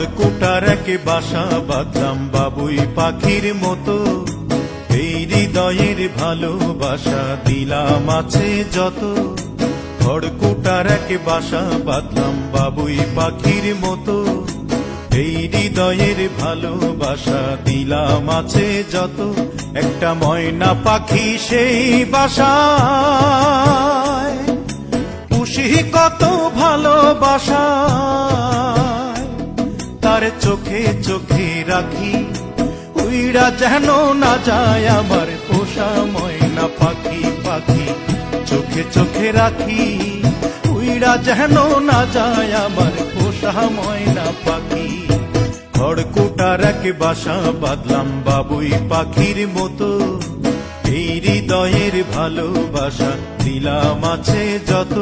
খড়কুটার এক বাসা বাঁধলাম বাবুই পাখির মতো, এই হৃদয়ের ভালোবাসা দিলাম আছে যত। খড়কুটার এক বাসা বাঁধলাম বাবুই পাখির মতো, এই হৃদয়ের ভালোবাসা দিলাম আছে যত। একটা ময়না পাখি সেই বাসায়, পুষি কত ভালোবাসা, তার চোখে চোখে রাখি, উইড়া যেন না যায় আমার পোষা ময়না পাখি। পাখি চোখে চোখে রাখি, উইড়া যেন না যায় আমার পোষা ময়না পাখি। খড়কুটার এক বাসা বাঁধলাম বাবুই পাখির মতো, এই হৃদয়ের ভালোবাসা দিলাম আছে যত।